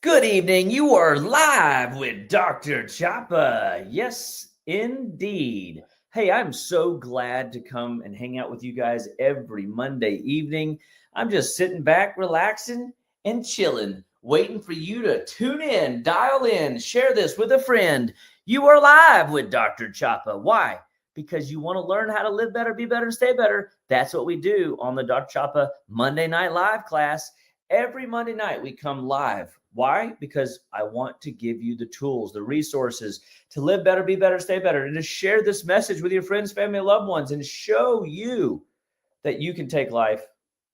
Good evening. You are live with Dr. Chapa. Yes, indeed. Hey, I'm so glad to come and hang out with you guys every Monday evening. I'm just sitting back, relaxing, and chilling, waiting for you to tune in, dial in, share this with a friend. You are live with Dr. Chapa. Why? Because you want to learn how to live better, be better, and stay better. That's what we do on the Dr. Chapa Monday Night Live class. Every Monday night, we come live. Why? Because I want to give you the tools, the resources to live better, be better, stay better, and to share this message with your friends, family, and loved ones, and show you that you can take life,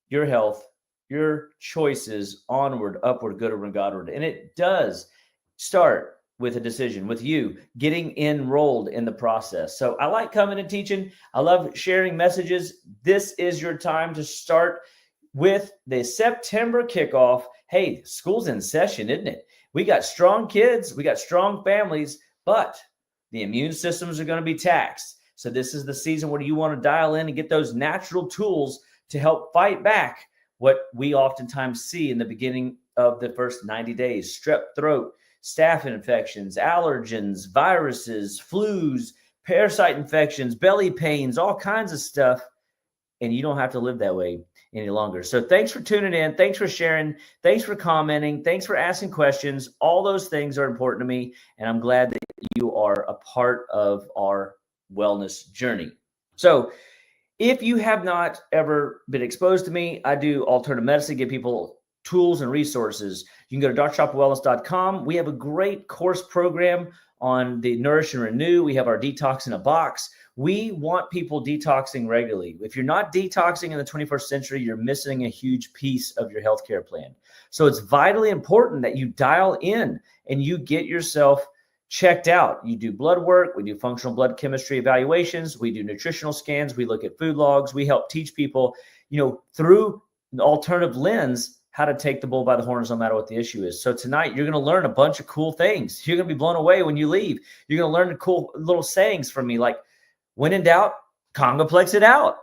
your health, your choices onward, upward, goodward, and Godward. And it does start with a decision, with you getting enrolled in the process. So I like coming and teaching. I love sharing messages. This is your time to start with the September kickoff. Hey, school's in session, isn't it? We got strong kids, we got strong families, but the immune systems are going to be taxed. So this is the season where you want to dial in and get those natural tools to help fight back what we oftentimes see in the beginning of the first 90 days: strep throat, staph infections, allergens, viruses, flus, parasite infections, belly pains, all kinds of stuff. And you don't have to live that way any longer. So thanks for tuning in. Thanks for sharing. Thanks for commenting. Thanks for asking questions. All those things are important to me. And I'm glad that you are a part of our wellness journey. So if you have not ever been exposed to me, I do alternative medicine, give people tools and resources. You can go to drchopawellness.com. We have a great course program on the Nourish and Renew. We have our Detox in a Box. We want people detoxing regularly. If you're not detoxing in the 21st century, you're missing a huge piece of your healthcare plan. So it's vitally important that you dial in and you get yourself checked out. You do blood work. We do functional blood chemistry evaluations. We do nutritional scans. We look at food logs. We help teach people, through an alternative lens, how to take the bull by the horns no matter what the issue is. So tonight, you're going to learn a bunch of cool things. You're going to be blown away when you leave. You're going to learn the cool little sayings from me, like, when in doubt, congoplex it out,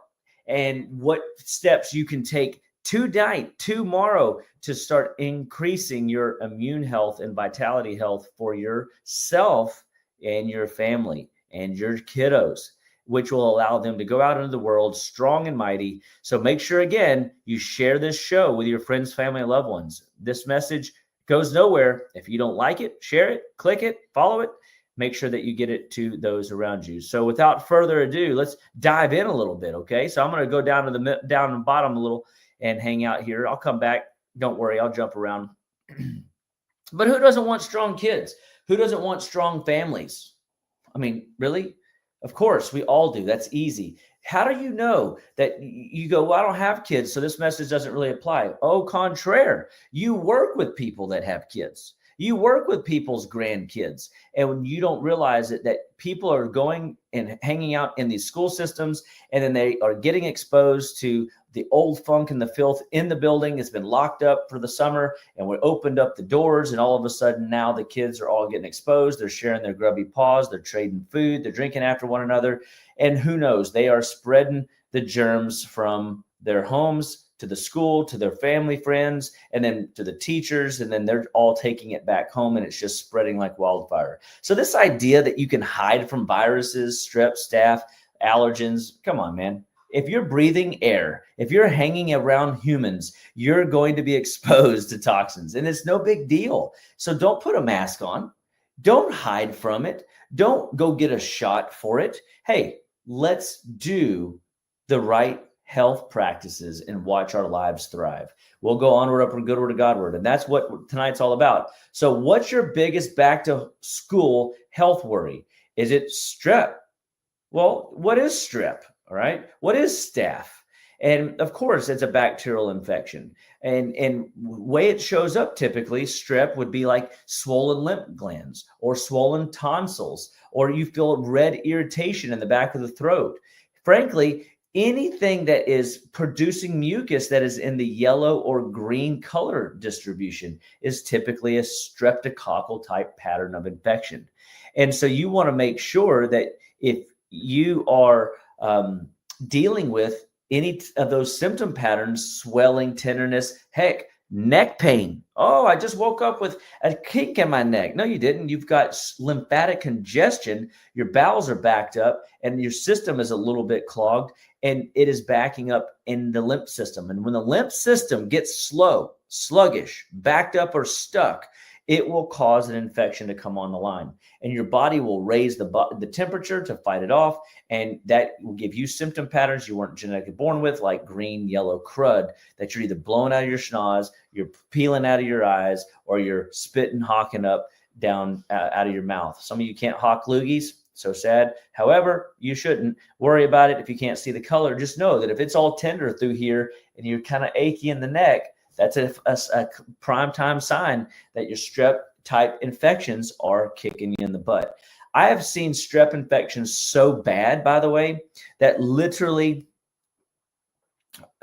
and what steps you can take tonight, tomorrow, to start increasing your immune health and vitality health for yourself and your family and your kiddos, which will allow them to go out into the world strong and mighty. So make sure, again, you share this show with your friends, family, and loved ones. This message goes nowhere. If you don't like it, share it, click it, follow it. Make sure that you get it to those around you. So without further ado, let's dive in a little bit, okay? So I'm going to go down to the bottom a little and hang out here. I'll come back. Don't worry, I'll jump around. But who doesn't want strong kids? Who doesn't want strong families? I mean, really? Of course, we all do. That's easy. How do you know that you go, well, I don't have kids, so this message doesn't really apply? Au contraire, you work with people that have kids. You work with people's grandkids, and when you don't realize it, that people are going and hanging out in these school systems, and then they are getting exposed to the old funk and the filth in the building. It's been locked up for the summer, and we opened up the doors, and all of a sudden now the kids are all getting exposed. They're sharing their grubby paws. They're trading food. They're drinking after one another, and who knows? They are spreading the germs from their homes to the school, to their family, friends, and then to the teachers, and then they're all taking it back home, and it's just spreading like wildfire. So this idea that you can hide from viruses, strep, staph, allergens, come on, man. If you're breathing air, if you're hanging around humans, you're going to be exposed to toxins, and it's no big deal. So don't put a mask on. Don't hide from it. Don't go get a shot for it. Hey, let's do the right health practices and watch our lives thrive. We'll go onward, upward, goodward, to Godward. And that's what tonight's all about. So what's your biggest back to school health worry? Is it strep? Well, what is strep? All right. What is staph? And of course, it's a bacterial infection. And way it shows up typically, strep would be like swollen lymph glands or swollen tonsils, or you feel red irritation in the back of the throat. Frankly, anything that is producing mucus that is in the yellow or green color distribution is typically a streptococcal type pattern of infection. And so you want to make sure that if you are dealing with any of those symptom patterns, swelling, tenderness, heck, Neck pain. Oh, I just woke up with a kink in my neck. No, you didn't. You've got lymphatic congestion. Your bowels are backed up and your system is a little bit clogged and it is backing up in the lymph system. And when the lymph system gets slow, sluggish, backed up, or stuck, it will cause an infection to come on the line. And your body will raise the temperature to fight it off. And that will give you symptom patterns you weren't genetically born with, like green, yellow crud that you're either blowing out of your schnoz, you're peeling out of your eyes, or you're spitting, hawking up down out of your mouth. Some of you can't hawk loogies. So sad. However, you shouldn't worry about it if you can't see the color. Just know that if it's all tender through here and you're kind of achy in the neck, that's a prime time sign that your strep type infections are kicking you in the butt. I have seen strep infections so bad, by the way, that literally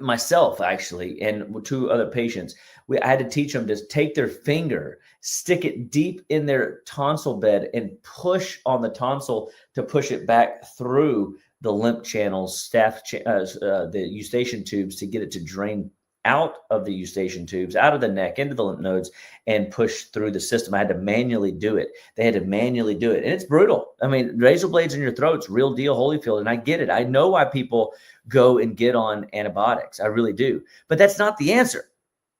myself actually and two other patients, I had to teach them to take their finger, stick it deep in their tonsil bed and push on the tonsil to push it back through the lymph channels, the eustachian tubes, to get it to drain out of the eustachian tubes, out of the neck, into the lymph nodes, and push through the system. I had to manually do it. They had to manually do it. And it's brutal. I mean, razor blades in your throat's real deal, Holyfield. And I get it. I know why people go and get on antibiotics. I really do. But that's not the answer.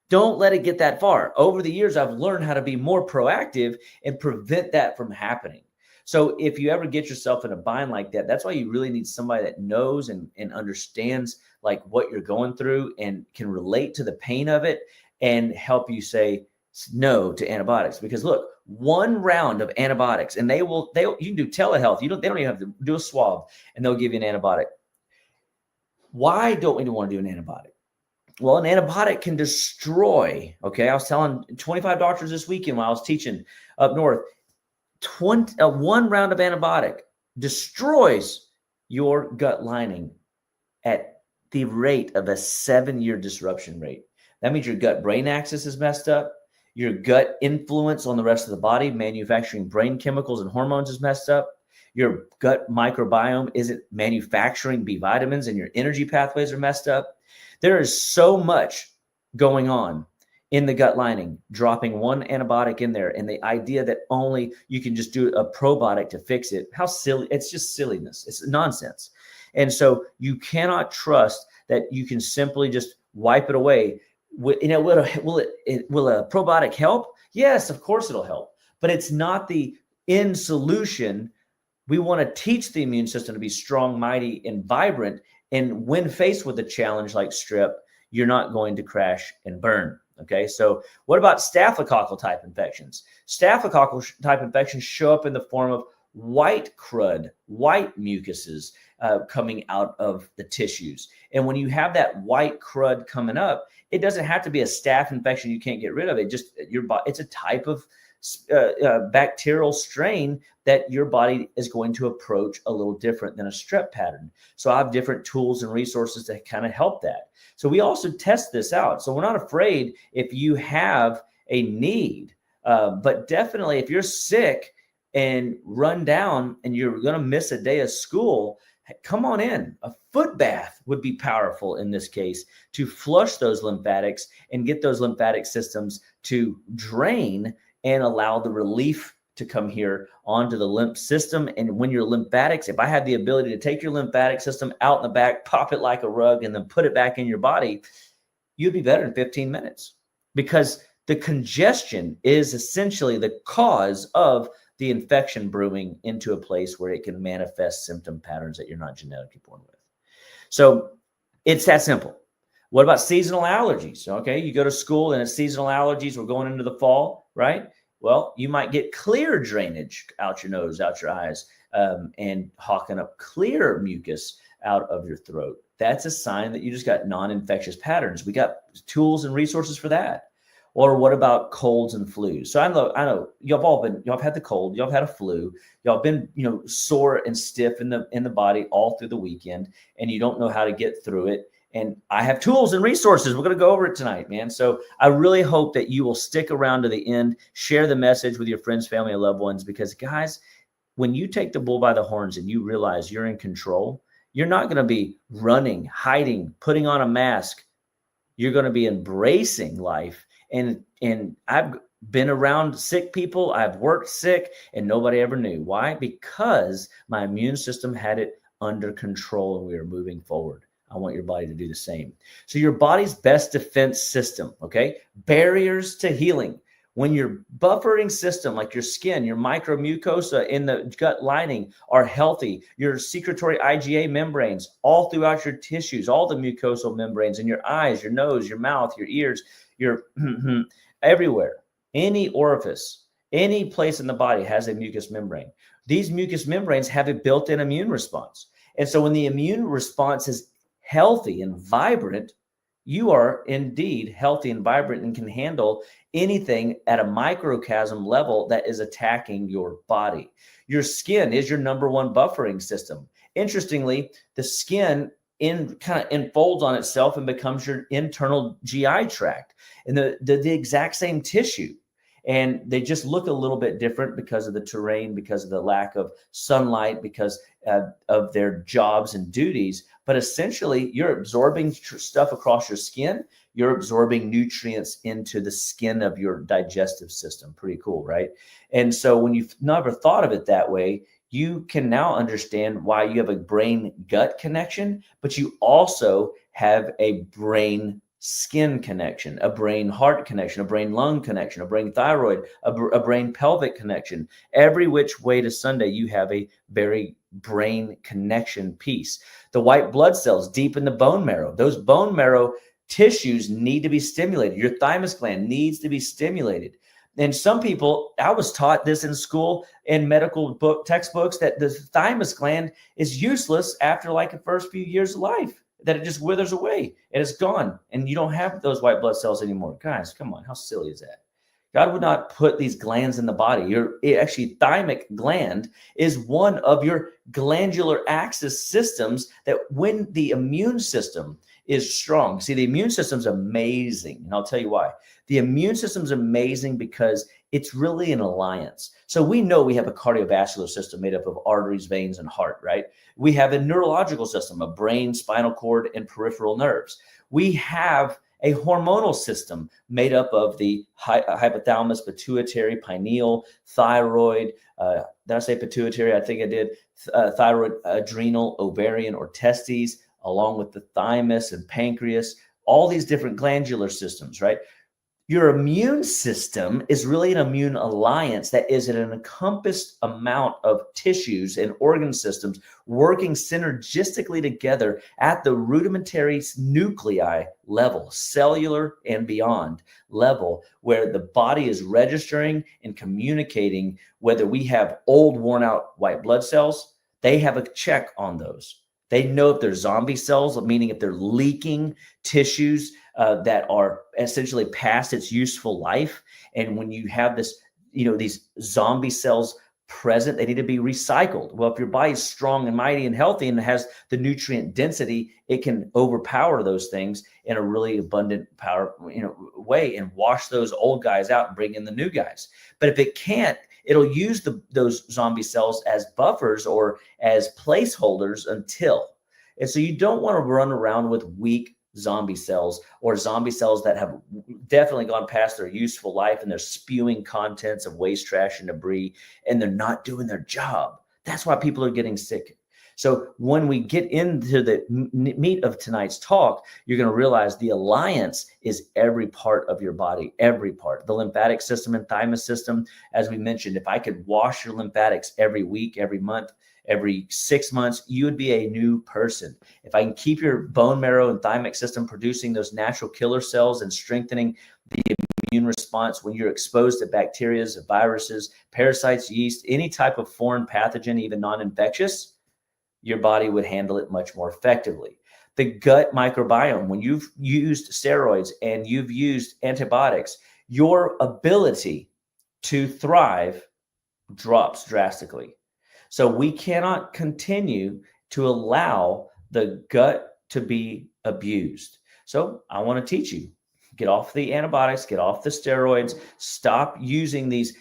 Don't let it get that far. Over the years, I've learned how to be more proactive and prevent that from happening. So if you ever get yourself in a bind like that, that's why you really need somebody that knows and understands like what you're going through and can relate to the pain of it and help you say no to antibiotics. Because look, one round of antibiotics, and you can do telehealth. They don't even have to do a swab, and they'll give you an antibiotic. Why don't we want to do an antibiotic? Well, an antibiotic can destroy. Okay, I was telling 25 doctors this weekend while I was teaching up north. One round of antibiotic destroys your gut lining at the rate of a 7-year disruption rate. That means your gut-brain axis is messed up. Your gut influence on the rest of the body, manufacturing brain chemicals and hormones, is messed up. Your gut microbiome isn't manufacturing B vitamins, and your energy pathways are messed up. There is so much going on in the gut lining. Dropping one antibiotic in there, and the idea that only you can just do a probiotic to fix it, how silly. It's just silliness. It's nonsense. And so you cannot trust that you can simply just wipe it away. Will a probiotic help? Yes, of course it'll help, but it's not the end solution. We want to teach the immune system to be strong, mighty, and vibrant. And when faced with a challenge like strep, you're not going to crash and burn. Okay, so what about staphylococcal type infections? Staphylococcal type infections show up in the form of white crud, white mucuses coming out of the tissues. And when you have that white crud coming up, it doesn't have to be a staph infection you can't get rid of. It's a type of bacterial strain that your body is going to approach a little different than a strep pattern. So I have different tools and resources to kind of help that. So we also test this out. So we're not afraid if you have a need, but definitely if you're sick and run down and you're going to miss a day of school, come on in. A foot bath would be powerful in this case to flush those lymphatics and get those lymphatic systems to drain and allow the relief to come here onto the lymph system. And when your lymphatics, if I had the ability to take your lymphatic system out in the back, pop it like a rug, and then put it back in your body, you'd be better in 15 minutes, because the congestion is essentially the cause of the infection brewing into a place where it can manifest symptom patterns that you're not genetically born with. So it's that simple. What about seasonal allergies? Okay, you go to school and it's seasonal allergies. We're going into the fall, right? Well, you might get clear drainage out your nose, out your eyes, and hawking up clear mucus out of your throat. That's a sign that you just got non-infectious patterns. We got tools and resources for that. Or what about colds and flus? So I know y'all have had the cold, y'all have had a flu, y'all have been, sore and stiff in the body all through the weekend, and you don't know how to get through it. And I have tools and resources. We're going to go over it tonight, man. So I really hope that you will stick around to the end, share the message with your friends, family, and loved ones, because guys, when you take the bull by the horns and you realize you're in control, you're not going to be running, hiding, putting on a mask. You're going to be embracing life And I've been around sick people. I've worked sick and nobody ever knew. Why? Because my immune system had it under control and we were moving forward. I want your body to do the same. So your body's best defense system, okay? Barriers to healing. When your buffering system, like your skin, your micromucosa in the gut lining are healthy, your secretory IgA membranes all throughout your tissues, all the mucosal membranes in your eyes, your nose, your mouth, your ears, your everywhere, any orifice, any place in the body has a mucous membrane. These mucous membranes have a built-in immune response. And so when the immune response is healthy and vibrant, you are indeed healthy and vibrant and can handle anything at a microcosm level that is attacking your body. Your skin is your number one buffering system. Interestingly, the skin kind of enfolds on itself and becomes your internal GI tract and the exact same tissue. And they just look a little bit different because of the terrain, because of the lack of sunlight, because of their jobs and duties. But essentially, you're absorbing stuff across your skin. You're absorbing nutrients into the skin of your digestive system. Pretty cool, right? And so when you've never thought of it that way, you can now understand why you have a brain-gut connection, but you also have a brain-skin connection, a brain-heart connection, a brain-lung connection, a brain-thyroid, a brain-pelvic connection. Every which way to Sunday, you have a very brain connection piece. The white blood cells deep in the bone marrow, those bone marrow tissues need to be stimulated. Your thymus gland needs to be stimulated. And some people, I was taught this in school in medical textbooks, that the thymus gland is useless after like the first few years of life, that it just withers away and it's gone. And you don't have those white blood cells anymore. Guys, come on. How silly is that? God would not put these glands in the body. Your actually thymic gland is one of your glandular axis systems that when the immune system is strong. See, the immune system's amazing. And I'll tell you why. The immune system's amazing because it's really an alliance. So we know we have a cardiovascular system made up of arteries, veins, and heart, right? We have a neurological system of brain, spinal cord, and peripheral nerves. We have a hormonal system made up of the hypothalamus, pituitary, pineal, thyroid. Did I say pituitary? I think I did. Thyroid, adrenal, ovarian, or testes, along with the thymus and pancreas, all these different glandular systems, right? Your immune system is really an immune alliance that is an encompassed amount of tissues and organ systems working synergistically together at the rudimentary nuclei level, cellular and beyond level, where the body is registering and communicating whether we have old, worn out white blood cells. They have a check on those. They know if they're zombie cells, meaning if they're leaking tissues that are essentially past its useful life. And when you have this, these zombie cells present, they need to be recycled. Well, if your body's strong and mighty and healthy and has the nutrient density, it can overpower those things in a really abundant way and wash those old guys out and bring in the new guys. But if it can't, it'll use those zombie cells as buffers or as placeholders until. And so you don't want to run around with weak zombie cells or zombie cells that have definitely gone past their useful life and they're spewing contents of waste, trash, and debris, and they're not doing their job. That's why people are getting sick. So when we get into the meat of tonight's talk, you're going to realize the alliance is every part of your body, every part. The lymphatic system and thymus system, as we mentioned, if I could wash your lymphatics every week, every month, every 6 months, you would be a new person. If I can keep your bone marrow and thymic system producing those natural killer cells and strengthening the immune response when you're exposed to bacteria, viruses, parasites, yeast, any type of foreign pathogen, even non-infectious, your body would handle it much more effectively. The gut microbiome, when you've used steroids and you've used antibiotics, your ability to thrive drops drastically. So we cannot continue to allow the gut to be abused. So I want to teach you, get off the antibiotics, get off the steroids, stop using these,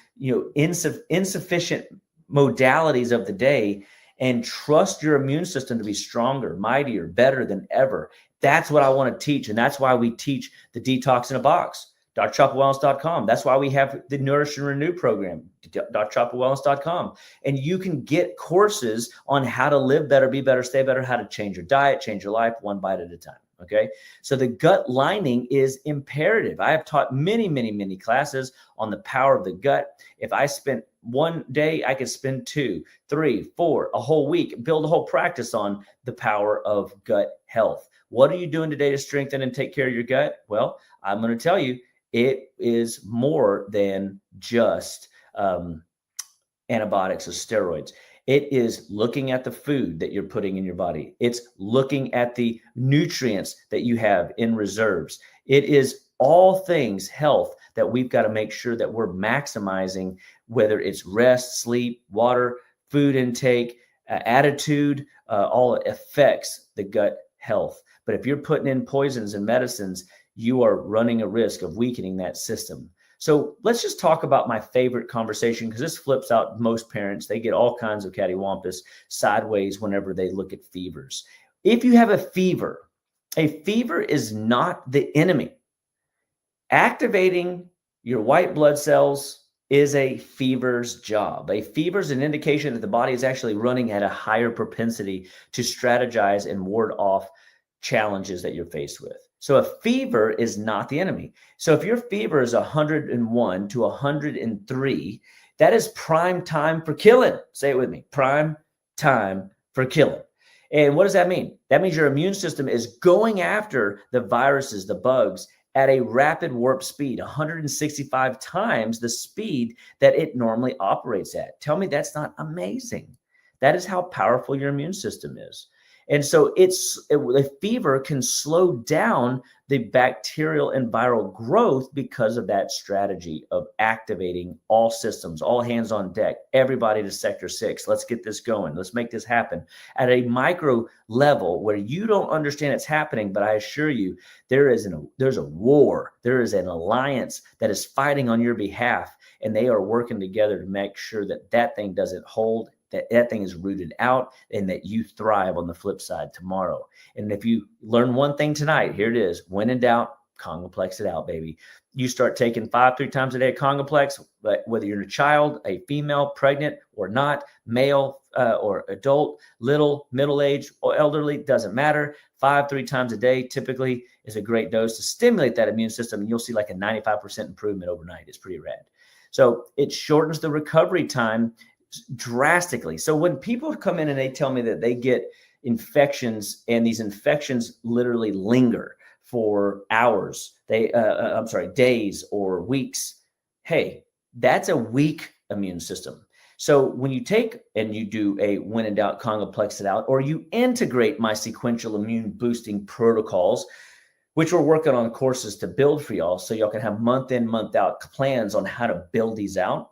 insufficient modalities of the day, and trust your immune system to be stronger, mightier, better than ever. That's what I want to teach. And that's why we teach the detox in a box. drchopawellness.com. That's why we have the Nourish and Renew program, drchopawellness.com. And you can get courses on how to live better, be better, stay better, how to change your diet, change your life one bite at a time. Okay. So the gut lining is imperative. I have taught many, many, many classes on the power of the gut. If I spent one day, I could spend 2, 3, 4, a whole week, build a whole practice on the power of gut health. What are you doing today to strengthen and take care of your gut? Well, I'm going to tell you, it is more than just antibiotics or steroids. It is looking at the food that you're putting in your body. It's looking at the nutrients that you have in reserves. It is all things health that we've got to make sure that we're maximizing, whether it's rest, sleep, water, food intake, attitude, all affects the gut health. But if you're putting in poisons and medicines, you are running a risk of weakening that system. So let's just talk about my favorite conversation, because this flips out most parents. They get all kinds of cattywampus sideways whenever they look at fevers. If you have a fever is not the enemy. Activating your white blood cells is a fever's job. A fever is an indication that the body is actually running at a higher propensity to strategize and ward off challenges that you're faced with. So a fever is not the enemy. So if your fever is 101 to 103, that is prime time for killing. Say it with me, prime time for killing. And what does that mean? That means your immune system is going after the viruses, the bugs, at a rapid warp speed, 165 times the speed that it normally operates at. Tell me that's not amazing. That is how powerful your immune system is. And so the fever can slow down the bacterial and viral growth because of that strategy of activating all systems, all hands on deck, everybody to sector 6. Let's get this going. Let's make this happen at a micro level where you don't understand it's happening. But I assure you, there's a war. There is an alliance that is fighting on your behalf, and they are working together to make sure that that thing doesn't hold, that thing is rooted out, and that you thrive on the flip side tomorrow. And if you learn one thing tonight, here it is. When in doubt, Congoplex it out, baby. You start taking 3 times a day of Congoplex, but whether you're a child, a female, pregnant or not, male or adult, little, middle-aged or elderly, doesn't matter. 3 times a day typically is a great dose to stimulate that immune system, and you'll see like a 95% improvement overnight. It's pretty rad. So it shortens the recovery time drastically. So when people come in and they tell me that they get infections, and these infections literally linger for hours, days or weeks, hey, that's a weak immune system. So when you take and you do a when in doubt, Congoplex it out, or you integrate my sequential immune boosting protocols, which we're working on courses to build for y'all, so y'all can have month in, month out plans on how to build these out.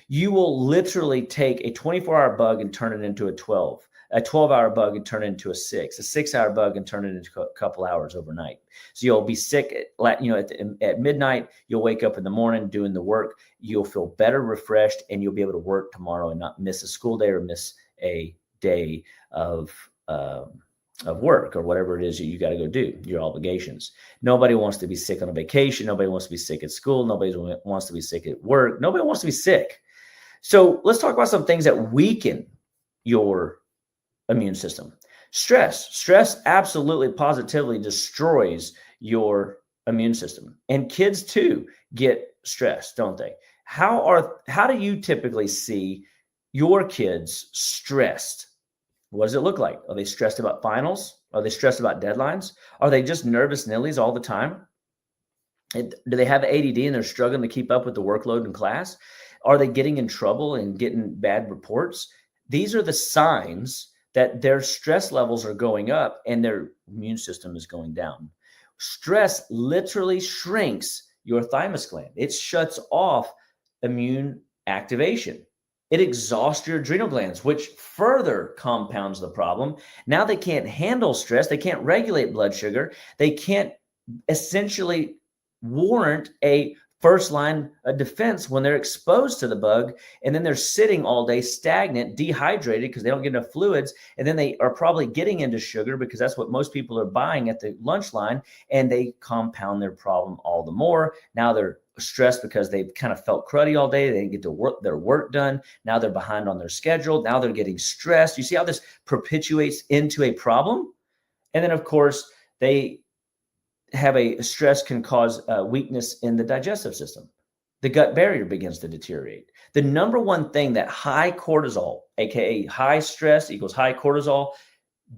You will literally take a 24-hour bug and turn it into a 12-hour bug and turn it into a 6, a 6-hour bug and turn it into a couple hours overnight. So you'll be sick at midnight. You'll wake up in the morning doing the work. You'll feel better, refreshed, and you'll be able to work tomorrow and not miss a school day or miss a day of work or whatever it is you got to go do, your obligations. Nobody wants to be sick on a vacation. Nobody wants to be sick at school. Nobody wants to be sick at work. Nobody wants to be sick. So let's talk about some things that weaken your immune system. Stress absolutely positively destroys your immune system. And kids too get stressed, don't they? How do you typically see your kids stressed? What does it look like? Are they stressed about finals? Are they stressed about deadlines? Are they just nervous nillies all the time? Do they have ADD and they're struggling to keep up with the workload in class? Are they getting in trouble and getting bad reports? These are the signs that their stress levels are going up and their immune system is going down. Stress literally shrinks your thymus gland. It shuts off immune activation. It exhausts your adrenal glands, which further compounds the problem. Now they can't handle stress. They can't regulate blood sugar. They can't essentially warrant a first line of defense when they're exposed to the bug, and then they're sitting all day stagnant, dehydrated because they don't get enough fluids, and then they are probably getting into sugar because that's what most people are buying at the lunch line, and they compound their problem all the more. Now they're stressed because they've kind of felt cruddy all day. They didn't get to work their work done. Now they're behind on their schedule. Now they're getting stressed. You see how this perpetuates into a problem? And then, of course, they have a stress can cause weakness in the digestive system. The gut barrier begins to deteriorate. The number one thing that high cortisol, aka high stress equals high cortisol,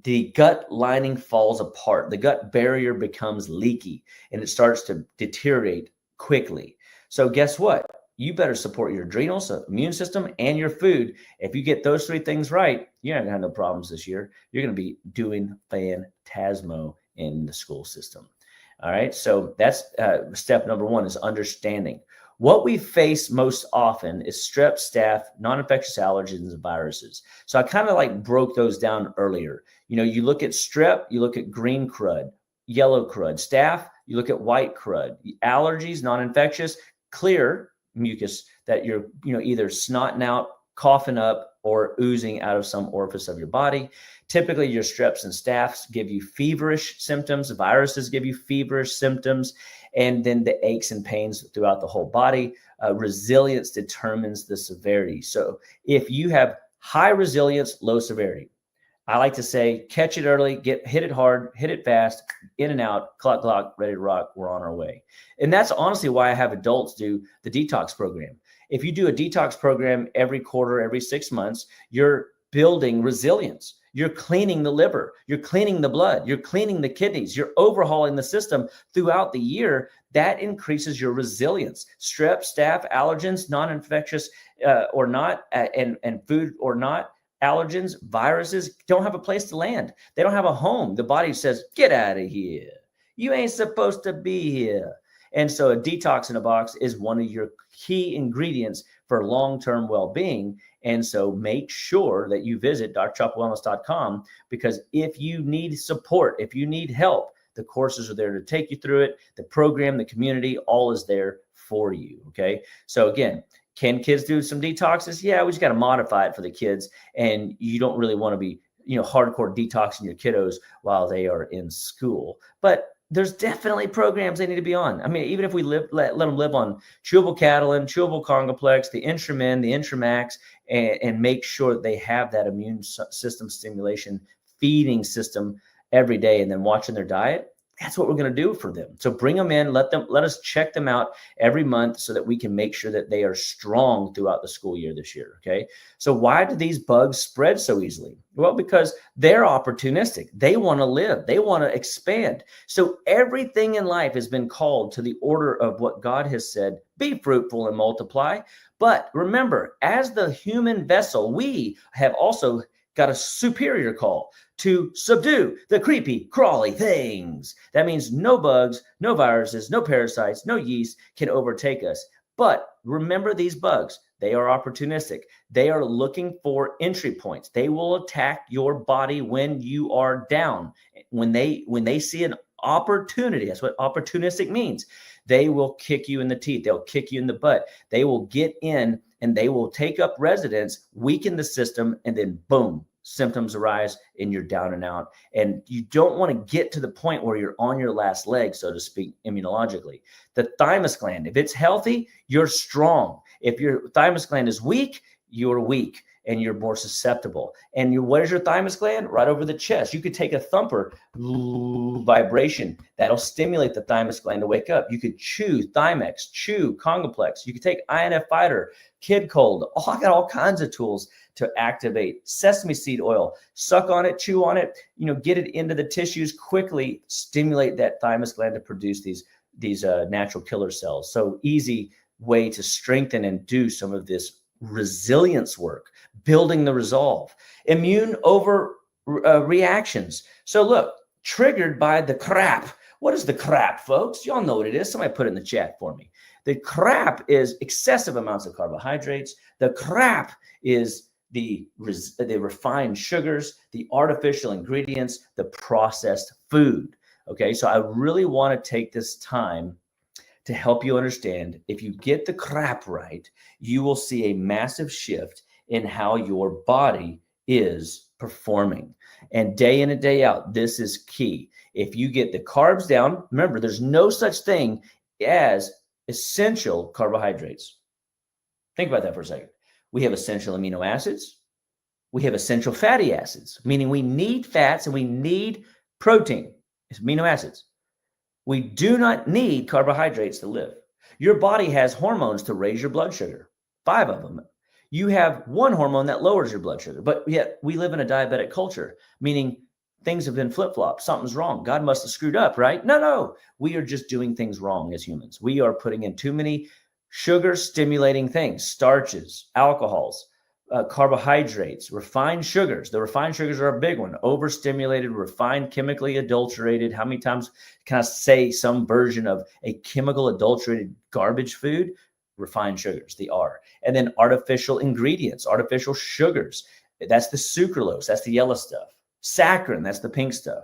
the gut lining falls apart. The gut barrier becomes leaky and it starts to deteriorate quickly. So guess what? You better support your adrenals, immune system, and your food. If you get those three things right, you're not going to have no problems this year. You're going to be doing phantasmo in the school system. All right. So that's step number one, is understanding. What we face most often is strep, staph, non-infectious allergens, and viruses. So I kind of like broke those down earlier. You know, you look at strep, you look at green crud, yellow crud, staph, you look at white crud, allergies, non-infectious, clear mucus that you're, either snotting out, coughing up, or oozing out of some orifice of your body. Typically, your streps and staphs give you feverish symptoms. Viruses give you feverish symptoms, and then the aches and pains throughout the whole body. Resilience determines the severity. So if you have high resilience, low severity, I like to say, catch it early, hit it hard, hit it fast, in and out, clock, ready to rock, we're on our way. And that's honestly why I have adults do the detox program. If you do a detox program every quarter, every 6 months, you're building resilience. You're cleaning the liver, you're cleaning the blood, you're cleaning the kidneys, you're overhauling the system throughout the year. That increases your resilience. Strep, staph, allergens, non-infectious or not, and food or not, allergens, viruses don't have a place to land. They don't have a home. The body says, get out of here. You ain't supposed to be here. And so a detox in a box is one of your key ingredients for long-term well-being. And so make sure that you visit drchapawellness.com, because if you need support, if you need help, the courses are there to take you through it. The program, the community, all is there for you. Okay. So again, can kids do some detoxes? Yeah, we just got to modify it for the kids. And you don't really want to be, hardcore detoxing your kiddos while they are in school. But there's definitely programs they need to be on. I mean, even if we let them live on chewable Catalin, chewable Congoplex, the Intramin, the Intramax, and make sure that they have that immune system stimulation feeding system every day, and then watching their diet. That's what we're going to do for them. So bring them in, let us check them out every month so that we can make sure that they are strong throughout the school year this year. Okay. So why do these bugs spread so easily? Well, because they're opportunistic. They want to live. They want to expand. So everything in life has been called to the order of what God has said: be fruitful and multiply. But remember, as the human vessel, we have also got a superior call to subdue the creepy, crawly things. That means no bugs, no viruses, no parasites, no yeast can overtake us. But remember, these bugs, they are opportunistic. They are looking for entry points. They will attack your body when you are down. When they see an opportunity, that's what opportunistic means. They will kick you in the teeth. They'll kick you in the butt. They will get in and they will take up residence, weaken the system, and then boom, symptoms arise and you're down and out. And you don't want to get to the point where you're on your last leg, so to speak, immunologically. The thymus gland, if it's healthy, you're strong. If your thymus gland is weak, you're weak and you're more susceptible. And where's your thymus gland? Right over the chest. You could take a thumper vibration that'll stimulate the thymus gland to wake up. You could chew Thymex, chew Congoplex. You could take INF Fighter, Kid Cold. I got all kinds of tools to activate. Sesame seed oil, suck on it, chew on it, get it into the tissues quickly, stimulate that thymus gland to produce these natural killer cells. So easy way to strengthen and do some of this resilience work, building the resolve. Immune over reactions. So look, triggered by the crap. What is the crap, folks? Y'all know what it is. Somebody put it in the chat for me. The crap is excessive amounts of carbohydrates. The crap is the refined sugars, the artificial ingredients, the processed food. Okay, so I really want to take this time to help you understand. If you get the crap right, you will see a massive shift in how your body is performing. And day in and day out, this is key. If you get the carbs down, remember, there's no such thing as essential carbohydrates. Think about that for a second. We have essential amino acids. We have essential fatty acids, meaning we need fats and we need protein. It's amino acids. We do not need carbohydrates to live. Your body has hormones to raise your blood sugar, 5 of them. You have one hormone that lowers your blood sugar, but yet we live in a diabetic culture, meaning things have been flip-flopped. Something's wrong. God must have screwed up, right? No. We are just doing things wrong as humans. We are putting in too many sugar-stimulating things, starches, alcohols, carbohydrates, refined sugars. The refined sugars are a big one. Overstimulated, refined, chemically adulterated. How many times can I say some version of a chemical adulterated garbage food? Refined sugars, the R. And then artificial ingredients, artificial sugars. That's the sucralose. That's the yellow stuff. Saccharin, that's the pink stuff.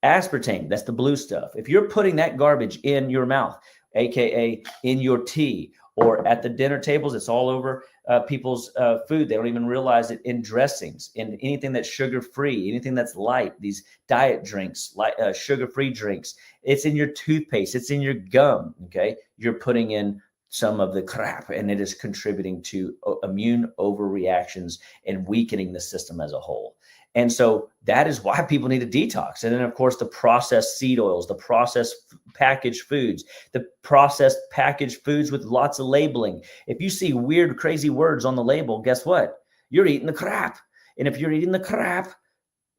Aspartame, that's the blue stuff. If you're putting that garbage in your mouth, AKA in your tea, or at the dinner tables, it's all over people's food. They don't even realize it, in dressings, in anything that's sugar-free, anything that's light, these diet drinks, sugar-free drinks. It's in your toothpaste. It's in your gum, okay? You're putting in some of the crap, and it is contributing to immune overreactions and weakening the system as a whole. And so that is why people need a detox. And then, of course, the processed seed oils, the processed packaged foods, the processed packaged foods with lots of labeling. If you see weird, crazy words on the label, guess what? You're eating the crap. And if you're eating the crap,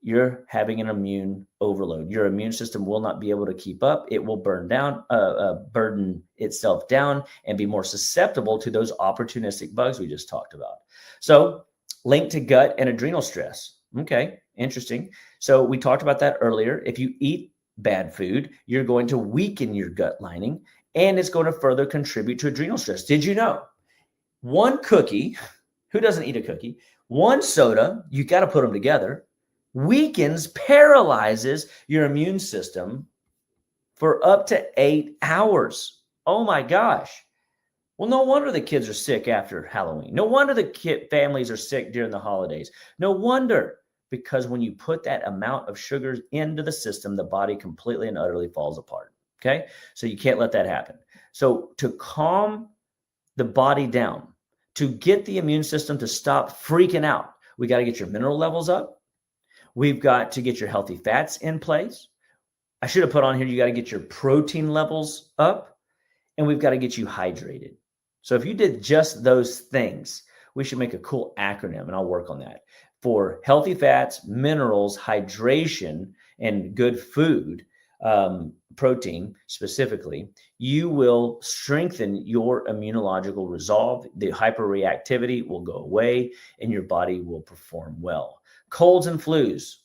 you're having an immune overload. Your immune system will not be able to keep up. It will burden itself down and be more susceptible to those opportunistic bugs we just talked about. So linked to gut and adrenal stress. Okay, interesting. So we talked about that earlier. If you eat bad food, you're going to weaken your gut lining, and it's going to further contribute to adrenal stress. Did you know? One cookie, who doesn't eat a cookie? One soda, you got to put them together, weakens, paralyzes your immune system for up to 8 hours. Oh my gosh. Well, no wonder the kids are sick after Halloween. No wonder the families are sick during the holidays. No wonder, because when you put that amount of sugars into the system, the body completely and utterly falls apart. Okay? So you can't let that happen. So to calm the body down, to get the immune system to stop freaking out, we got to get your mineral levels up. We've got to get your healthy fats in place. I should have put on here, you got to get your protein levels up, and we've got to get you hydrated. So if you did just those things, we should make a cool acronym, and I'll work on that. For healthy fats, minerals, hydration, and good food, protein specifically, you will strengthen your immunological resolve. The hyperreactivity will go away, and your body will perform well. Colds and flus,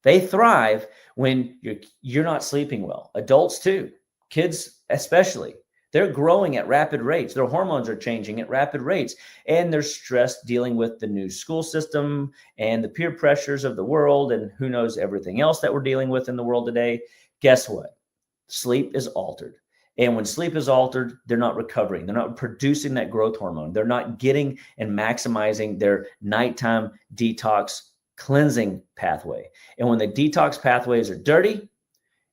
they thrive when you're not sleeping well. Adults too, kids especially. They're growing at rapid rates. Their hormones are changing at rapid rates, and they're stressed dealing with the new school system and the peer pressures of the world, and who knows everything else that we're dealing with in the world today. Guess what? Sleep is altered. And when sleep is altered, they're not recovering. They're not producing that growth hormone. They're not getting and maximizing their nighttime detox cleansing pathway. And when the detox pathways are dirty,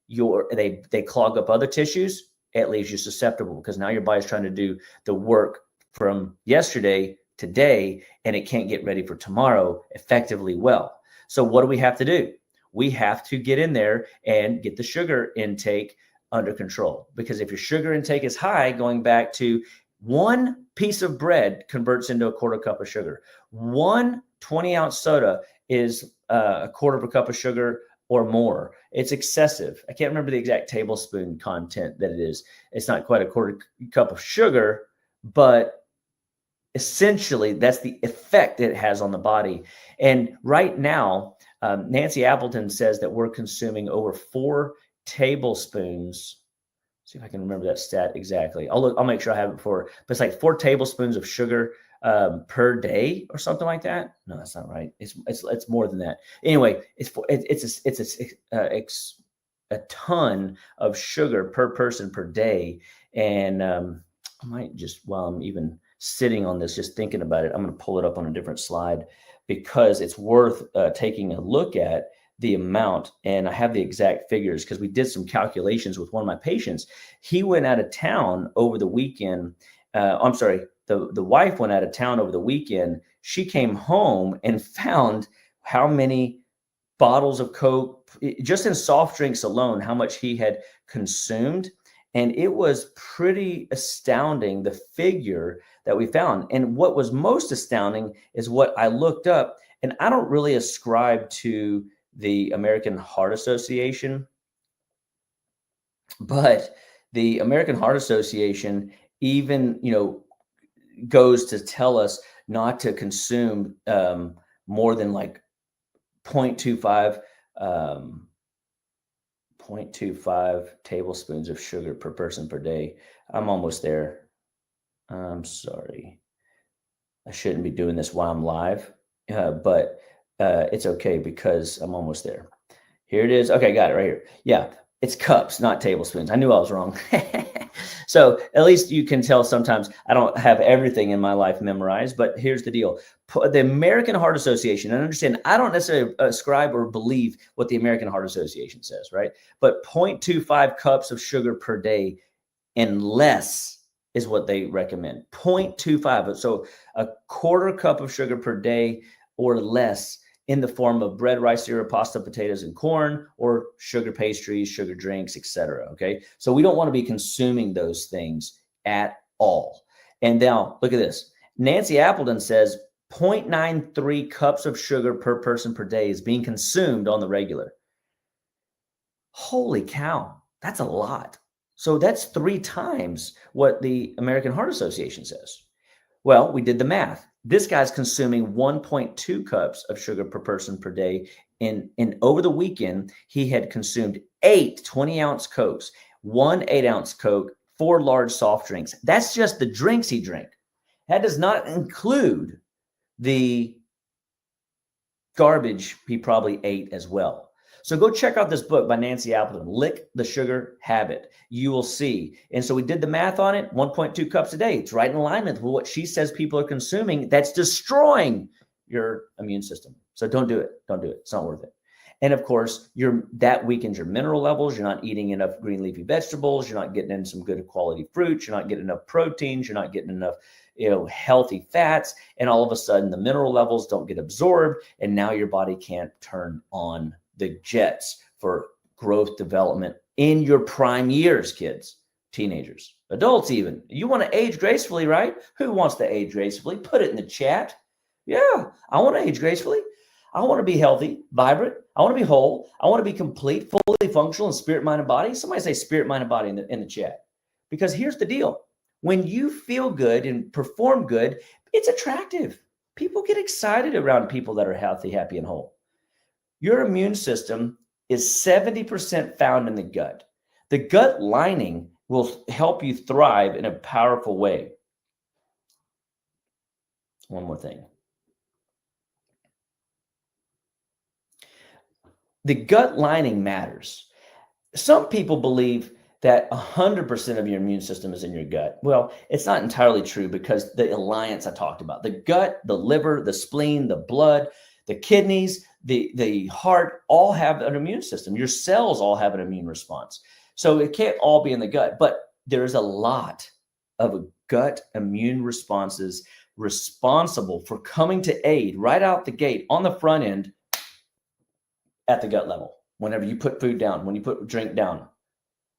they clog up other tissues. It leaves you susceptible, because now your body's trying to do the work from yesterday, today, and it can't get ready for tomorrow effectively well. So what do we have to do? We have to get in there and get the sugar intake under control, because if your sugar intake is high, going back to one piece of bread converts into a quarter cup of sugar. One 20-ounce soda is a quarter of a cup of sugar or more. It's excessive. I can't remember the exact tablespoon content that it is. It's not quite a quarter cup of sugar, but essentially that's the effect it has on the body. And right now, Nancy Appleton says that we're consuming over 4 tablespoons. See if I can remember that stat exactly. I'll make sure I have it before, but it's like 4 tablespoons of sugar per day or something like that. No, that's not right. It's more than that. Anyway, it's a ton of sugar per person per day, And I might just, while I'm even sitting on this, just thinking about it, I'm going to pull it up on a different slide because it's worth taking a look at the amount. And I have the exact figures because we did some calculations with one of my patients. He went out of town over the weekend. I'm sorry, the wife went out of town over the weekend. She came home and found how many bottles of Coke, just in soft drinks alone, how much he had consumed. And it was pretty astounding, the figure that we found. And what was most astounding is what I looked up, and I don't really ascribe to the American Heart Association, but the American Heart Association even, goes to tell us not to consume more than like 0.25 um, 0.25 tablespoons of sugar per person per day. I'm almost there. I'm sorry. I shouldn't be doing this while I'm live, but it's okay because I'm almost there. Here it is. Okay, got it right here. Yeah, it's cups, not tablespoons. I knew I was wrong. So at least you can tell sometimes I don't have everything in my life memorized, but here's the deal. The American Heart Association, and understand, I don't necessarily ascribe or believe what the American Heart Association says, right? But 0.25 cups of sugar per day and less is what they recommend. 0.25. So a quarter cup of sugar per day or less in the form of bread, rice, cereal, pasta, potatoes, and corn, or sugar pastries, sugar drinks, etc. Okay. So we don't want to be consuming those things at all. And now look at this. Nancy Appleton says 0.93 cups of sugar per person per day is being consumed on the regular. Holy cow. That's a lot. So that's 3 times what the American Heart Association says. Well, we did the math. This guy's consuming 1.2 cups of sugar per person per day. And over the weekend, he had consumed 8 20-ounce Cokes, 1 8-ounce Coke, 4 large soft drinks. That's just the drinks he drank. That does not include the garbage he probably ate as well. So go check out this book by Nancy Appleton, Lick the Sugar Habit. You will see. And so we did the math on it, 1.2 cups a day. It's right in alignment with what she says people are consuming. That's destroying your immune system. So don't do it. Don't do it. It's not worth it. And of course, that weakens your mineral levels. You're not eating enough green leafy vegetables. You're not getting in some good quality fruits. You're not getting enough proteins. You're not getting enough healthy fats. And all of a sudden, the mineral levels don't get absorbed. And now your body can't turn on the jets for growth development in your prime years, kids, teenagers, adults even. You want to age gracefully, right? Who wants to age gracefully? Put it in the chat. Yeah, I want to age gracefully. I want to be healthy, vibrant. I want to be whole. I want to be complete, fully functional in spirit, mind, and body. Somebody say spirit, mind, and body in the chat. Because here's the deal. When you feel good and perform good, it's attractive. People get excited around people that are healthy, happy, and whole. Your immune system is 70% found in the gut. The gut lining will help you thrive in a powerful way. One more thing. The gut lining matters. Some people believe that 100% of your immune system is in your gut. Well, it's not entirely true because the alliance I talked about, the gut, the liver, the spleen, the blood, the kidneys, the heart all have an immune system. Your cells all have an immune response. So it can't all be in the gut, but there's a lot of gut immune responses responsible for coming to aid right out the gate on the front end at the gut level. Whenever you put food down, when you put drink down,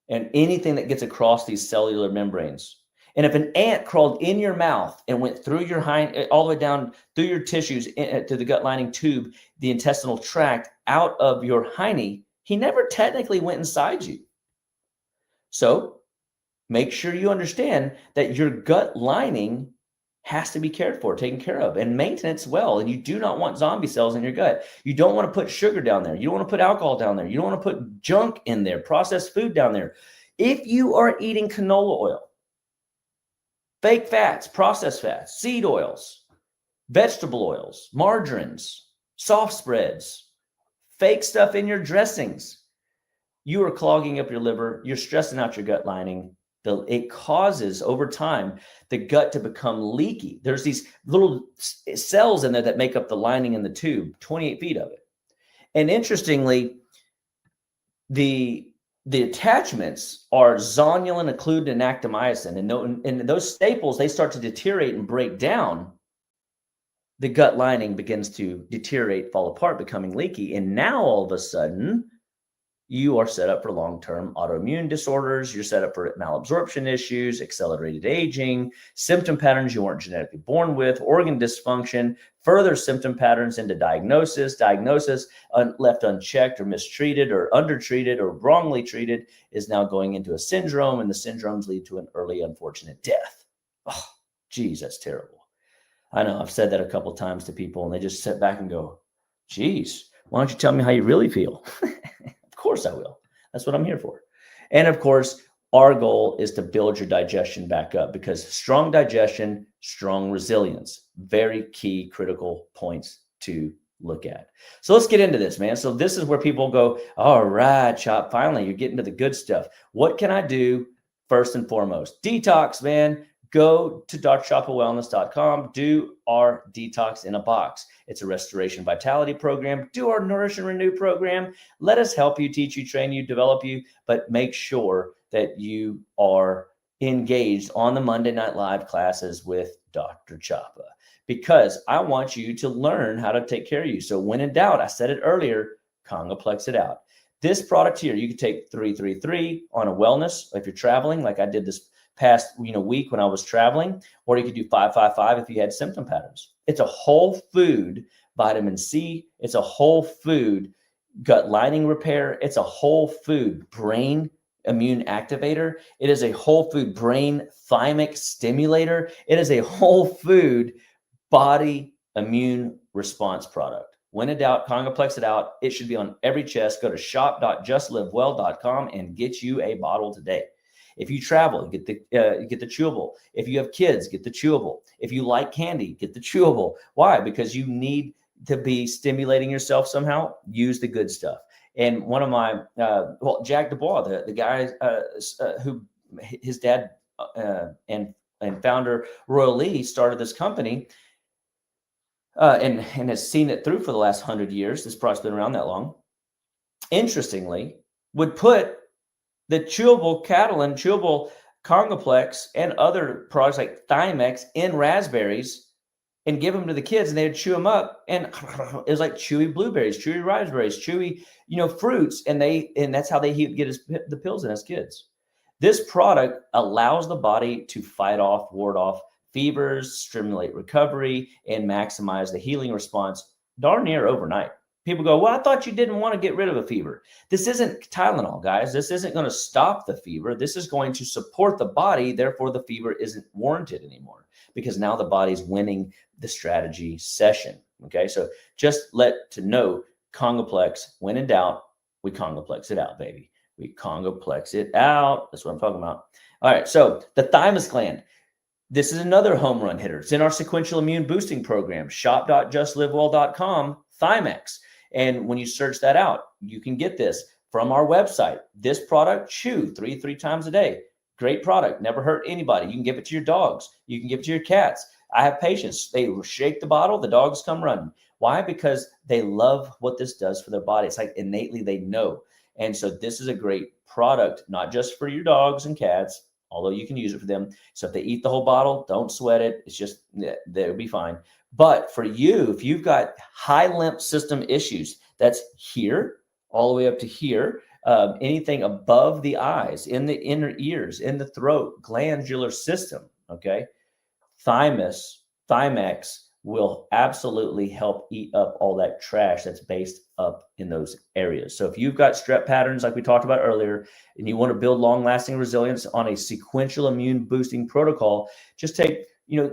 and anything that gets across these cellular membranes. And if an ant crawled in your mouth and went through your all the way down through your tissues to the gut lining tube, the intestinal tract, out of your hiney, he never technically went inside you. So make sure you understand that your gut lining has to be cared for, taken care of, and maintenance well. And you do not want zombie cells in your gut. You don't want to put sugar down there. You don't want to put alcohol down there. You don't want to put junk in there, processed food down there. If you are eating canola oil, fake fats, processed fats, seed oils, vegetable oils, margarines, soft spreads, fake stuff in your dressings, you are clogging up your liver. You're stressing out your gut lining. It causes over time the gut to become leaky. There's these little cells in there that make up the lining in the tube, 28 feet of it. And interestingly, the attachments are zonulin, occludin, and actomycin. And those staples, they start to deteriorate and break down. The gut lining begins to deteriorate, fall apart, becoming leaky. And now all of a sudden, you are set up for long-term autoimmune disorders. You're set up for malabsorption issues, accelerated aging, symptom patterns you weren't genetically born with, organ dysfunction, further symptom patterns into diagnosis left unchecked or mistreated or undertreated or wrongly treated is now going into a syndrome, and the syndromes lead to an early unfortunate death. Oh, geez, that's terrible. I know I've said that a couple of times to people, and they just sit back and go, geez, why don't you tell me how you really feel? Of course I will. That's what I'm here for. And of course, our goal is to build your digestion back up, because strong digestion, strong resilience, very key critical points to look at. So let's get into this, man. So this is where people go, all right, Chop, finally, you're getting to the good stuff. What can I do first and foremost? Detox, man. Go to drchapawellness.com, do our detox in a box. It's a restoration vitality program. Do our nourish and renew program. Let us help you, teach you, train you, develop you, but make sure that you are engaged on the Monday Night Live classes with Dr. Chapa, because I want you to learn how to take care of you. So when in doubt, I said it earlier, Congoplex it out. This product here, you can take 333 on a wellness if you're traveling, like I did this past week when I was traveling, or you could do 555 if you had symptom patterns. It's a whole food vitamin C. It's a whole food gut lining repair. It's a whole food brain immune activator. It is a whole food brain thymic stimulator. It is a whole food body immune response product. When in doubt, Congoplex it out. It should be on every chest. Go to shop.justlivewell.com and get you a bottle today. If you travel, get the chewable. If you have kids, get the chewable. If you like candy, get the chewable. Why? Because you need to be stimulating yourself somehow. Use the good stuff. And one of my, Jack Dubois, the guy who his dad and founder Royal Lee started this company and has seen it through for the last 100 years. This product's been around that long. Interestingly, would put the chewable Catalin, chewable Congoplex, and other products like Thymex in raspberries and give them to the kids, and they'd chew them up, and it was like chewy blueberries, chewy raspberries, chewy, fruits, and that's how they get the pills in as kids. This product allows the body to fight off, ward off fevers, stimulate recovery, and maximize the healing response darn near overnight. People go, well, I thought you didn't want to get rid of a fever. This isn't Tylenol, guys. This isn't going to stop the fever. This is going to support the body. Therefore, the fever isn't warranted anymore, because now the body's winning the strategy session. Okay, so just to know, Congoplex, when in doubt, we Congoplex it out, baby. We Congoplex it out. That's what I'm talking about. All right, so the thymus gland. This is another home run hitter. It's in our sequential immune boosting program, shop.justlivewell.com, Thymex. And when you search that out, you can get this from our website. This product, chew three times a day. Great product. Never hurt anybody. You can give it to your dogs. You can give it to your cats. I have patients. They shake the bottle. The dogs come running. Why? Because they love what this does for their body. It's like innately they know. And so this is a great product, not just for your dogs and cats, although you can use it for them. So if they eat the whole bottle, don't sweat it. It's just, they'll be fine. But for you, if you've got high lymph system issues, that's here, all the way up to here, anything above the eyes, in the inner ears, in the throat, glandular system, okay? Thymex will absolutely help eat up all that trash that's based up in those areas. So if you've got strep patterns like we talked about earlier, and you want to build long-lasting resilience on a sequential immune boosting protocol, just take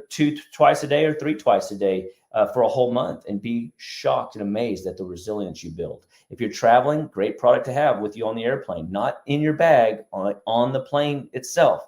2 twice a day or 3 twice a day for a whole month, and be shocked and amazed at the resilience you build. If you're traveling, great product to have with you on the airplane, not in your bag, on the plane itself.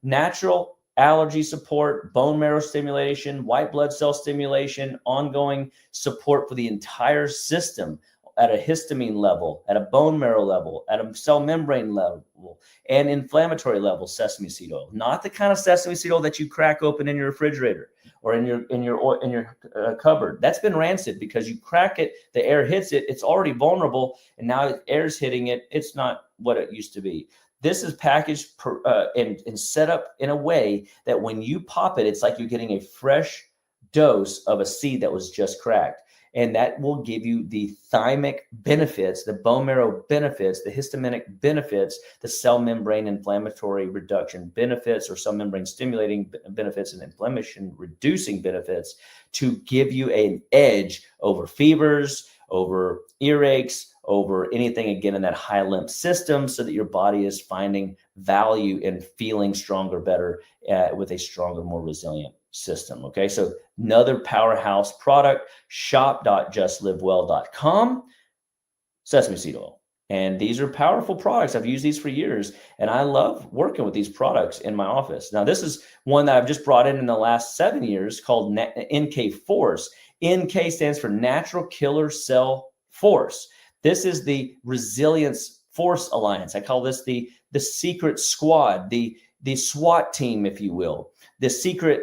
Natural allergy support, bone marrow stimulation, white blood cell stimulation, ongoing support for the entire system at a histamine level, at a bone marrow level, at a cell membrane level, and inflammatory level sesame seed oil. Not the kind of sesame seed oil that you crack open in your refrigerator or in your cupboard. That's been rancid because you crack it, the air hits it, it's already vulnerable, and now air's hitting it. It's not what it used to be. This is packaged and set up in a way that when you pop it, it's like you're getting a fresh dose of a seed that was just cracked. And that will give you the thymic benefits, the bone marrow benefits, the histaminic benefits, the cell membrane inflammatory reduction benefits, or cell membrane stimulating benefits and inflammation reducing benefits, to give you an edge over fevers, over earaches, over anything, again, in that high lymph system, so that your body is finding value and feeling stronger, better, with a stronger, more resilient system. Okay, so another powerhouse product, shop.justlivewell.com, sesame seed oil. And these are powerful products. I've used these for years, and I love working with these products in my office. Now, this is one that I've just brought in the last 7 years called NK Force. NK stands for Natural Killer Cell Force. This is the Resilience Force Alliance. I call this the secret squad, the SWAT team, if you will, the secret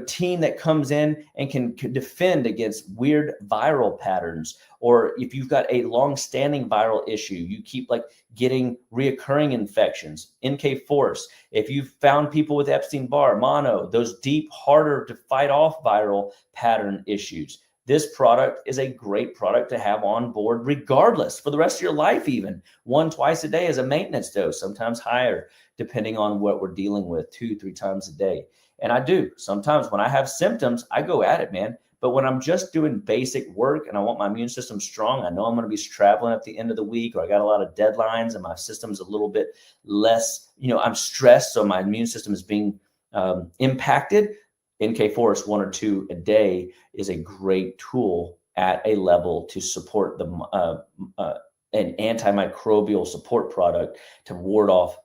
team that comes in and can defend against weird viral patterns. Or if you've got a long-standing viral issue, you keep like getting reoccurring infections, NK Force. If you've found people with Epstein-Barr, mono, those deep, harder to fight off viral pattern issues, this product is a great product to have on board regardless, for the rest of your life even. 1-2 a day as a maintenance dose, sometimes higher, depending on what we're dealing with, 2-3 times a day. And I do. Sometimes when I have symptoms, I go at it, man. But when I'm just doing basic work and I want my immune system strong, I know I'm going to be traveling at the end of the week, or I got a lot of deadlines and my system's a little bit less, I'm stressed, so my immune system is being impacted. NK Force 1 or 2 a day is a great tool at a level to support an antimicrobial support product to ward off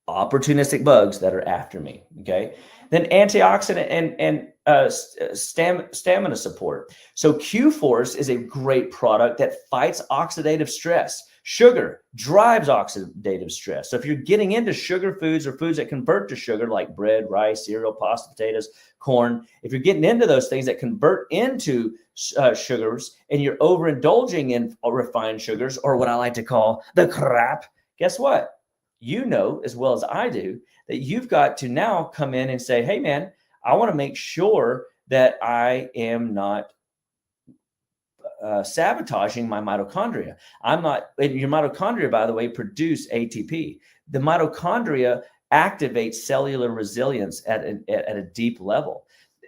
opportunistic bugs that are after me. Okay. Then antioxidant and stamina support. So Q Force is a great product that fights oxidative stress. Sugar drives oxidative stress. So if you're getting into sugar foods or foods that convert to sugar, like bread, rice, cereal, pasta, potatoes, corn, if you're getting into those things that convert into sugars, and you're overindulging in refined sugars, or what I like to call the crap, guess what? You know as well as I do that you've got to now come in and say, hey, man, I want to make sure that I am not sabotaging my mitochondria. I'm not, and your mitochondria, by the way, produce ATP. The mitochondria activates cellular resilience at a deep level,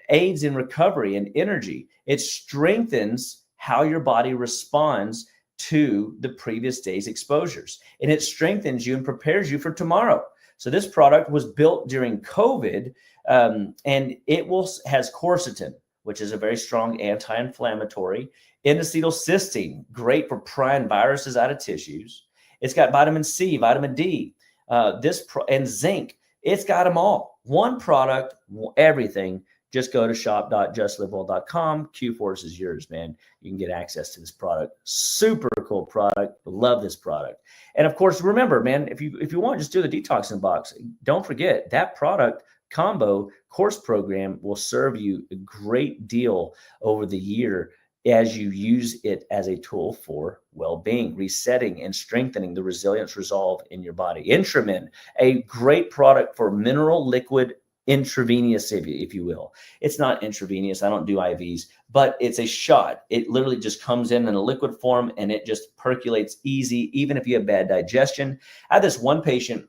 aids in recovery and energy. It strengthens how your body responds to the previous day's exposures, and it strengthens you and prepares you for tomorrow. So this product was built during COVID, and it has quercetin, which is a very strong anti-inflammatory, N-acetylcysteine, great for prying viruses out of tissues. It's got vitamin C, vitamin D, and zinc. It's got them all. One product, everything. Just go to shop.justlivewell.com. Q-Force is yours, man. You can get access to this product. Super cool product. Love this product. And of course, remember, man, if you want, just do the detoxing box. Don't forget that product combo course program will serve you a great deal over the year as you use it as a tool for well-being, resetting and strengthening the resilience resolve in your body. Intramin, a great product for mineral liquid intravenous, if you will. It's not intravenous. I don't do IVs, but it's a shot. It literally just comes in a liquid form and it just percolates easy, even if you have bad digestion. I had this one patient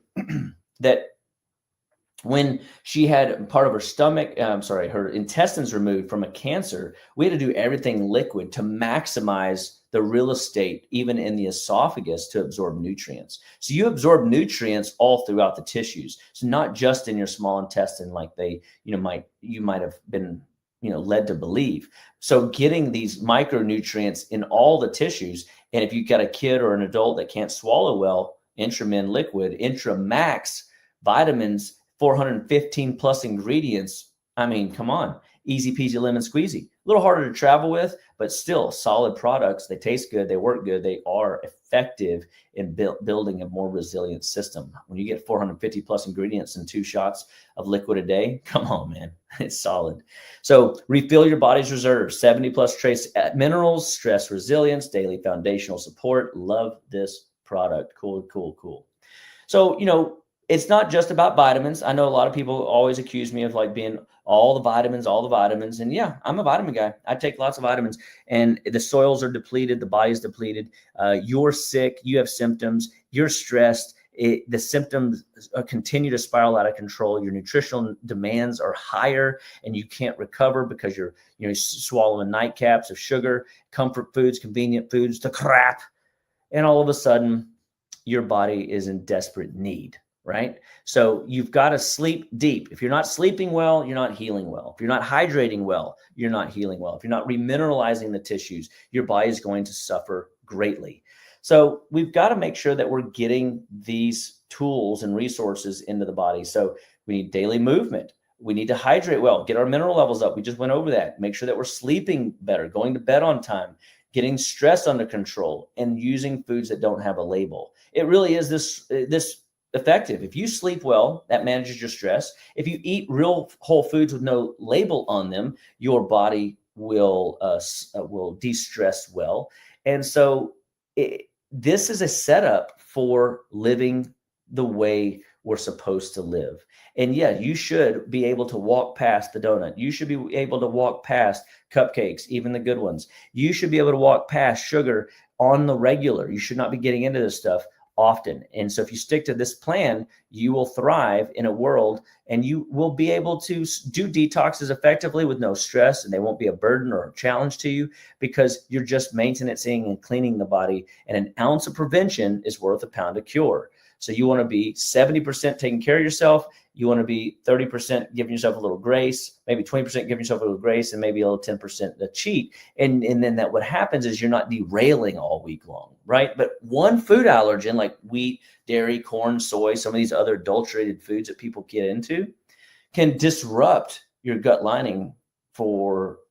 that when she had part of her stomach, her intestines removed from a cancer, we had to do everything liquid to maximize the real estate, even in the esophagus, to absorb nutrients. So you absorb nutrients all throughout the tissues. So not just in your small intestine, like you might have been, led to believe. So getting these micronutrients in all the tissues. And if you've got a kid or an adult that can't swallow well, Intramin liquid, Intramax vitamins, 415 plus ingredients. I mean, come on. Easy peasy lemon squeezy. A little harder to travel with, but still solid products. They taste good. They work good. They are effective in building a more resilient system. When you get 450 plus ingredients in 2 shots of liquid a day, come on, man, it's solid. So refill your body's reserves, 70 plus trace minerals, stress resilience, daily foundational support. Love this product. Cool, cool, cool. So, it's not just about vitamins. I know a lot of people always accuse me of like being all the vitamins. And yeah, I'm a vitamin guy. I take lots of vitamins, and the soils are depleted. The body's depleted. You're sick. You have symptoms. You're stressed. The symptoms continue to spiral out of control. Your nutritional demands are higher, and you can't recover because you're swallowing nightcaps of sugar, comfort foods, convenient foods, the crap. And all of a sudden, your body is in desperate need, right? So you've got to sleep deep. If you're not sleeping well, you're not healing well. If you're not hydrating well, you're not healing well. If you're not remineralizing the tissues, your body is going to suffer greatly. So we've got to make sure that we're getting these tools and resources into the body. So we need daily movement. We need to hydrate well, get our mineral levels up. We just went over that. Make sure that we're sleeping better, going to bed on time, getting stress under control, and using foods that don't have a label. It really is this effective. If you sleep well, that manages your stress. If you eat real whole foods with no label on them, your body will de-stress well. And so this is a setup for living the way we're supposed to live. And yeah, you should be able to walk past the donut. You should be able to walk past cupcakes, even the good ones. You should be able to walk past sugar on the regular. You should not be getting into this stuff often. And so if you stick to this plan, you will thrive in a world, and you will be able to do detoxes effectively with no stress, and they won't be a burden or a challenge to you because you're just maintaining and cleaning the body. And an ounce of prevention is worth a pound of cure. So you want to be 70% taking care of yourself. You want to be 30% giving yourself a little grace, maybe 20% giving yourself a little grace, and maybe a little 10% a cheat. And then that what happens is you're not derailing all week long, right? But one food allergen like wheat, dairy, corn, soy, some of these other adulterated foods that people get into can disrupt your gut lining for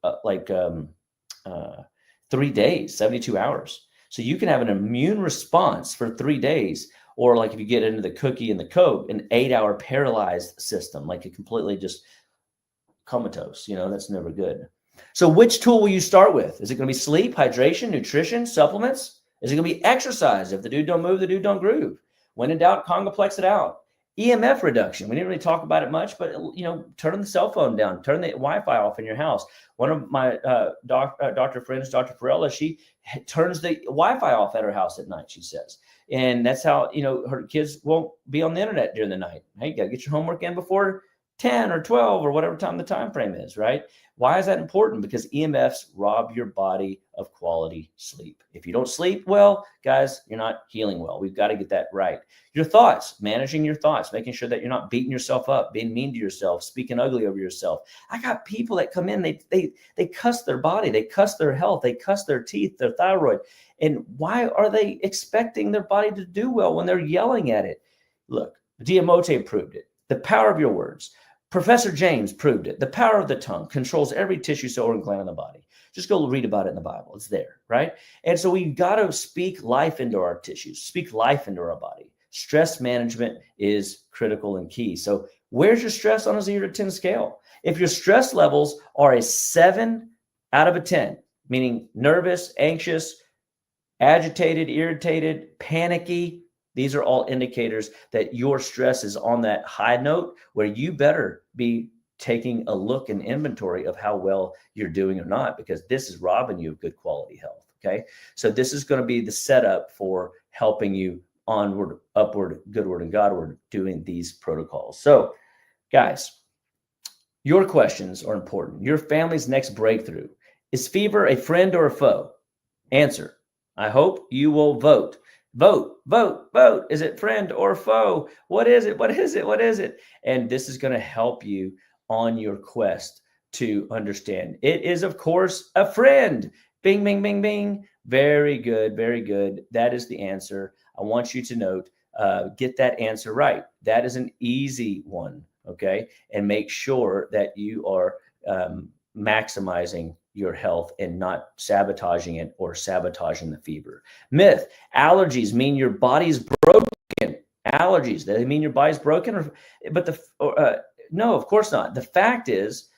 3 days, 72 hours. So you can have an immune response for 3 days. Or like if you get into the cookie and the Coke, an 8-hour paralyzed system, like a completely just comatose, that's never good. So which tool will you start with? Is it going to be sleep, hydration, nutrition, supplements? Is it going to be exercise? If the dude don't move, the dude don't groove. When in doubt, Congoplex it out. EMF reduction. We didn't really talk about it much, but turn the cell phone down, turn the Wi-Fi off in your house. One of my doctor friends, Dr. Perella, she turns the Wi-Fi off at her house at night, she says. And that's how, her kids won't be on the internet during the night. Hey, you got to get your homework in before 10 or 12 or whatever time the time frame is, right? Why is that important? Because EMFs rob your body of quality sleep. If you don't sleep well, guys, you're not healing well. We've got to get that right. Your thoughts, managing your thoughts, making sure that you're not beating yourself up, being mean to yourself, speaking ugly over yourself. I got people that come in, they cuss their body, they cuss their health, they cuss their teeth, their thyroid. And why are they expecting their body to do well when they're yelling at it? Look, Diamote proved it. The power of your words. Professor James proved it. The power of the tongue controls every tissue, cell, and gland in the body. Just go read about it in the Bible. It's there, right? And so we've got to speak life into our tissues, speak life into our body. Stress management is critical and key. So where's your stress on a 0 to 10 scale? If your stress levels are a 7 out of a 10, meaning nervous, anxious, agitated, irritated, panicky, these are all indicators that your stress is on that high note where you better be taking a look and inventory of how well you're doing or not, because this is robbing you of good quality health. Okay. So this is going to be the setup for helping you onward, upward, goodward, and Godward doing these protocols. So guys, your questions are important. Your family's next breakthrough. Is fever a friend or a foe? Answer. I hope you will vote. Vote, vote, vote. Is it friend or foe? What is it? What is it? What is it? And this is going to help you on your quest to understand. It is, of course, a friend. Bing, bing, bing, bing. Very good. Very good. That is the answer. I want you to note, get that answer right. That is an easy one. Okay. And make sure that you are maximizing your health and not sabotaging it or sabotaging the fever. Myth: allergies mean your body's broken. Allergies, they mean your body's broken, no, of course not. The fact is,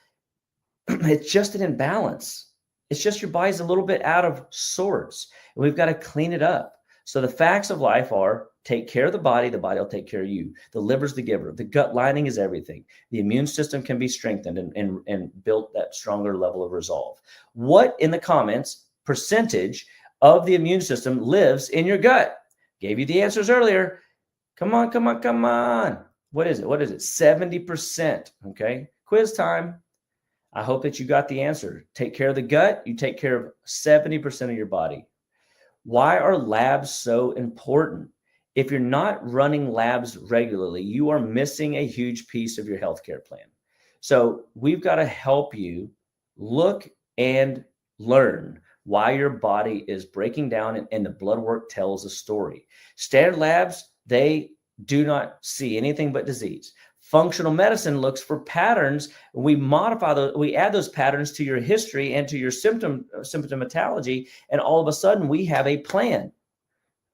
it's just an imbalance. It's just your body's a little bit out of sorts, and we've got to clean it up. So the facts of life are: take care of the body will take care of you. The liver's the giver. The gut lining is everything. The immune system can be strengthened and built that stronger level of resolve. What, in the comments, percentage of the immune system lives in your gut? Gave you the answers earlier. Come on, come on, come on. What is it? 70%. Okay. Quiz time. I hope that you got the answer. Take care of the gut. You take care of 70% of your body. Why are labs so important? If you're not running labs regularly, you are missing a huge piece of your healthcare plan. So we've got to help you look and learn why your body is breaking down, and the blood work tells a story. Standard labs, they do not see anything but disease. Functional medicine looks for patterns. We modify those, we add those patterns to your history and to your symptomatology, and all of a sudden we have a plan.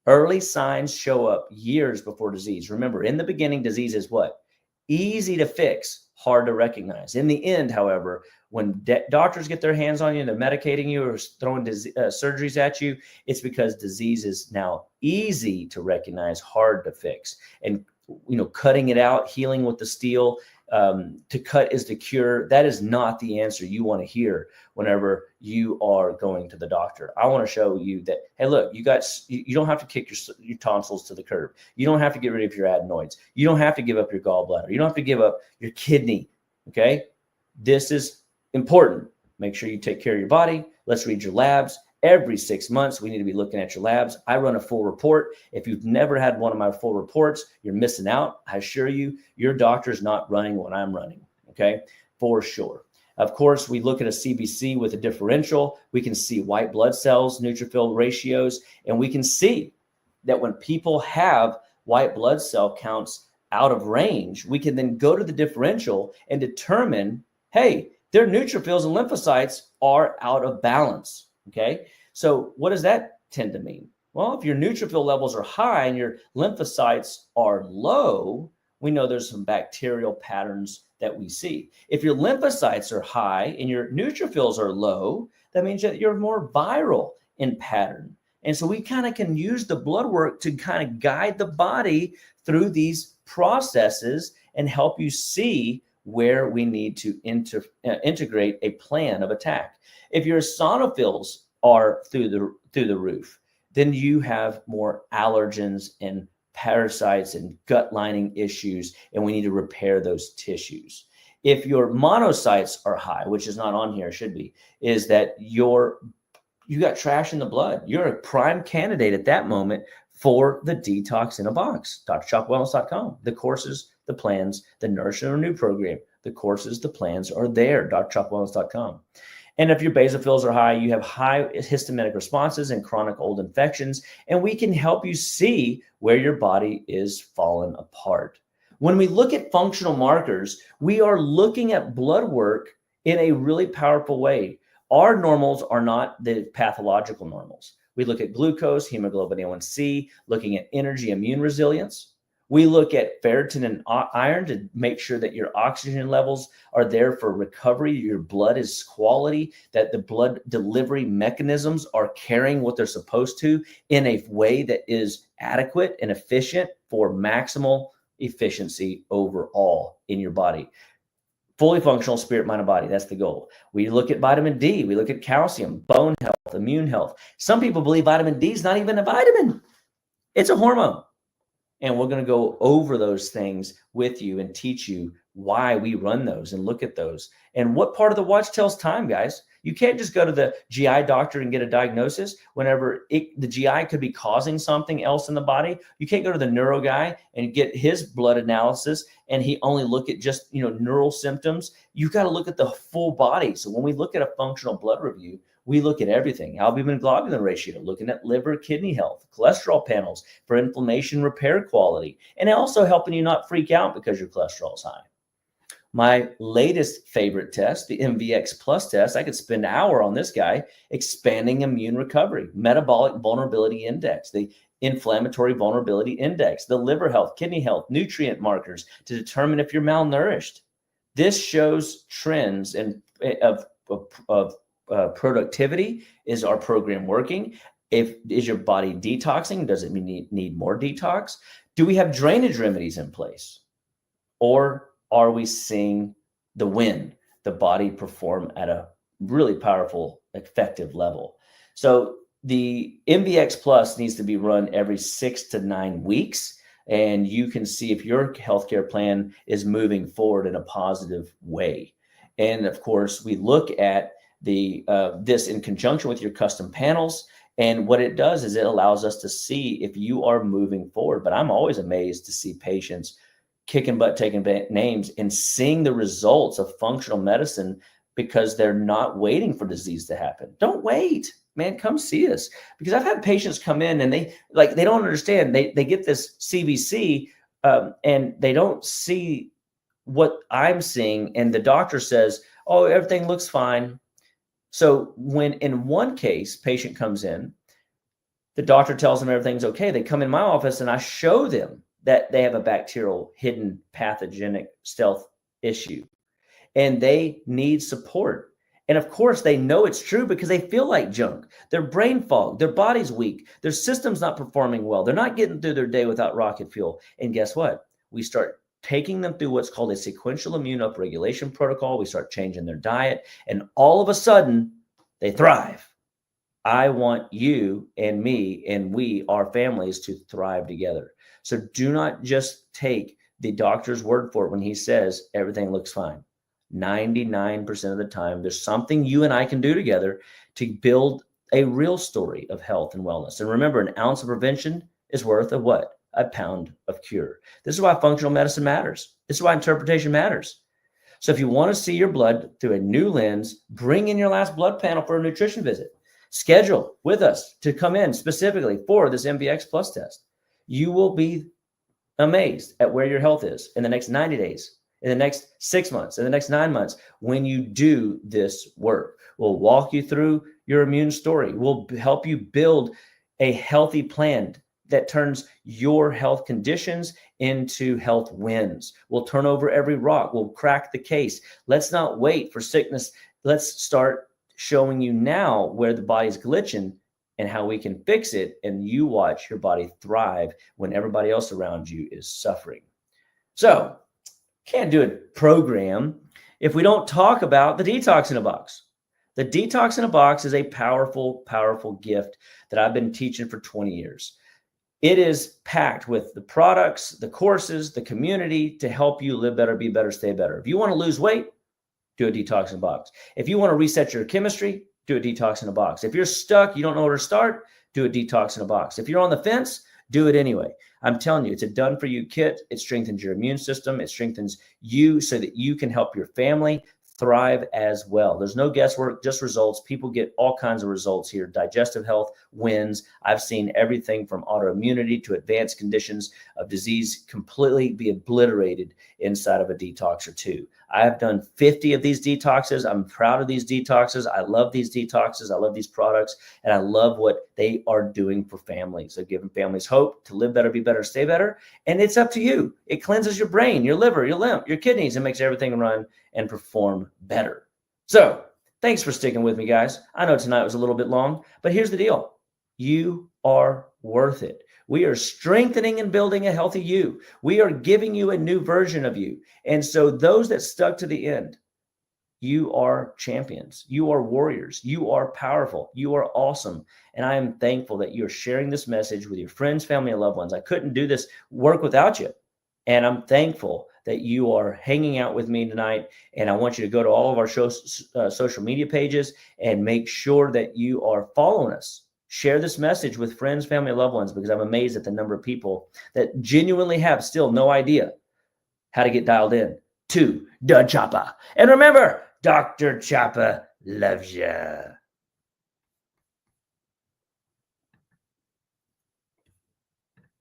Early signs show up years before disease. Remember, in the beginning, disease is what? Easy to fix, hard to recognize. In the end, however, when doctors get their hands on you and they're medicating you or throwing surgeries at you, it's because disease is now easy to recognize, hard to fix. And cutting it out, healing with the steel, to cut is to cure. That is not the answer you want to hear whenever you are going to the doctor. I want to show you that, hey, look, you don't have to kick your tonsils to the curb. You don't have to get rid of your adenoids. You don't have to give up your gallbladder. You don't have to give up your kidney. Okay. This is important. Make sure you take care of your body. Let's read your labs. Every 6 months, we need to be looking at your labs. I run a full report. If you've never had one of my full reports, you're missing out. I assure you, your doctor's not running what I'm running, okay? For sure. Of course, we look at a CBC with a differential. We can see white blood cells, neutrophil ratios, and we can see that when people have white blood cell counts out of range, we can then go to the differential and determine, hey, their neutrophils and lymphocytes are out of balance. Okay, so what does that tend to mean? Well, if your neutrophil levels are high and your lymphocytes are low, we know there's some bacterial patterns that we see. If your lymphocytes are high and your neutrophils are low, that means that you're more viral in pattern. And so we kind of can use the blood work to kind of guide the body through these processes and help you see where we need to integrate a plan of attack. If your eosinophils are through the roof, then you have more allergens and parasites and gut lining issues, and we need to repair those tissues. If your monocytes are high, which is not on here, should be, is that you got trash in the blood. You're a prime candidate at that moment for the detox in a box. drchopwellness.com. The courses, the plans, the Nourish and Renew program, the courses, the plans are there. drchopwellness.com. And if your basophils are high, you have high histaminic responses and chronic old infections, and we can help you see where your body is falling apart. When we look at functional markers, we are looking at blood work in a really powerful way. Our normals are not the pathological normals. We look at glucose, hemoglobin A1C, looking at energy, immune resilience. We look at ferritin and iron to make sure that your oxygen levels are there for recovery, your blood is quality, that the blood delivery mechanisms are carrying what they're supposed to in a way that is adequate and efficient for maximal efficiency overall in your body. Fully functional spirit, mind, and body. That's the goal. We look at vitamin D. We look at calcium, bone health, immune health. Some people believe vitamin D is not even a vitamin. It's a hormone. And we're going to go over those things with you and teach you why we run those and look at those. And what part of the watch tells time, guys. You can't just go to the GI doctor and get a diagnosis whenever the GI could be causing something else in the body. You can't go to the neuro guy and get his blood analysis and he only look at just, neural symptoms. You've got to look at the full body. So when we look at a functional blood review, we look at everything. Albumin globulin ratio, looking at liver, kidney health, cholesterol panels for inflammation repair quality, and also helping you not freak out because your cholesterol is high. My latest favorite test, the MVX Plus test, I could spend an hour on this guy, expanding immune recovery, metabolic vulnerability index, the inflammatory vulnerability index, the liver health, kidney health, nutrient markers to determine if you're malnourished. This shows trends of productivity. Is our program working? Is your body detoxing? Does it need more detox? Do we have drainage remedies in place? Or are we seeing the win, the body perform at a really powerful, effective level? So the MVX Plus needs to be run every 6 to 9 weeks. And you can see if your healthcare plan is moving forward in a positive way. And of course, we look at this in conjunction with your custom panels. And what it does is it allows us to see if you are moving forward. But I'm always amazed to see patients kicking butt, taking names, and seeing the results of functional medicine because they're not waiting for disease to happen. Don't wait, man. Come see us, because I've had patients come in and they don't understand. They get this CBC and they don't see what I'm seeing, and the doctor says, "Oh, everything looks fine." So when in one case, patient comes in, the doctor tells them everything's okay. They come in my office and I show them that they have a bacterial hidden pathogenic stealth issue and they need support. And of course, they know it's true because they feel like junk. Their brain fog, their body's weak, their system's not performing well. They're not getting through their day without rocket fuel. And guess what? We start taking them through what's called a sequential immune upregulation protocol. We start changing their diet, and all of a sudden, they thrive. I want you and me and our families to thrive together. So do not just take the doctor's word for it when he says everything looks fine. 99% of the time, there's something you and I can do together to build a real story of health and wellness. And remember, an ounce of prevention is worth a what? A pound of cure. This is why functional medicine matters. This is why interpretation matters. So if you want to see your blood through a new lens, bring in your last blood panel for a nutrition visit. Schedule with us to come in specifically for this MVX Plus test. You will be amazed at where your health is in the next 90 days, in the next 6 months, in the next 9 months when you do this work. We'll walk you through your immune story. We'll help you build a healthy plan that turns your health conditions into health wins. We'll turn over every rock. We'll crack the case. Let's not wait for sickness. Let's start showing you now where the body's glitching and how we can fix it. And you watch your body thrive when everybody else around you is suffering. So can't do a program if we don't talk about the detox in a box. The detox in a box is a powerful, powerful gift that I've been teaching for 20 years. It is packed with the products, the courses, the community to help you live better, be better, stay better. If you want to lose weight, do a detox in a box. If you want to reset your chemistry, do a detox in a box. If you're stuck, you don't know where to start, do a detox in a box. If you're on the fence, do it anyway. I'm telling you, it's a done for you kit. It strengthens your immune system. It strengthens you so that you can help your family thrive as well. There's no guesswork, just results. People get all kinds of results here. Digestive health wins. I've seen everything from autoimmunity to advanced conditions of disease completely be obliterated inside of a detox or two. I have done 50 of these detoxes. I'm proud of these detoxes. I love these detoxes. I love these products, and I love what they are doing for families. They're giving families hope to live better, be better, stay better. And it's up to you. It cleanses your brain, your liver, your lymph, your kidneys, and makes everything run and perform better. So thanks for sticking with me, guys. I know tonight was a little bit long, but here's the deal. You are worth it. We are strengthening and building a healthy you. We are giving you a new version of you. And so those that stuck to the end, you are champions. You are warriors. You are powerful. You are awesome. And I am thankful that you're sharing this message with your friends, family, and loved ones. I couldn't do this work without you. And I'm thankful that you are hanging out with me tonight. And I want you to go to all of our social media pages and make sure that you are following us. Share this message with friends, family, and loved ones, because I'm amazed at the number of people that genuinely have still no idea how to get dialed in to the Chapa. And remember, Dr. Chapa loves you.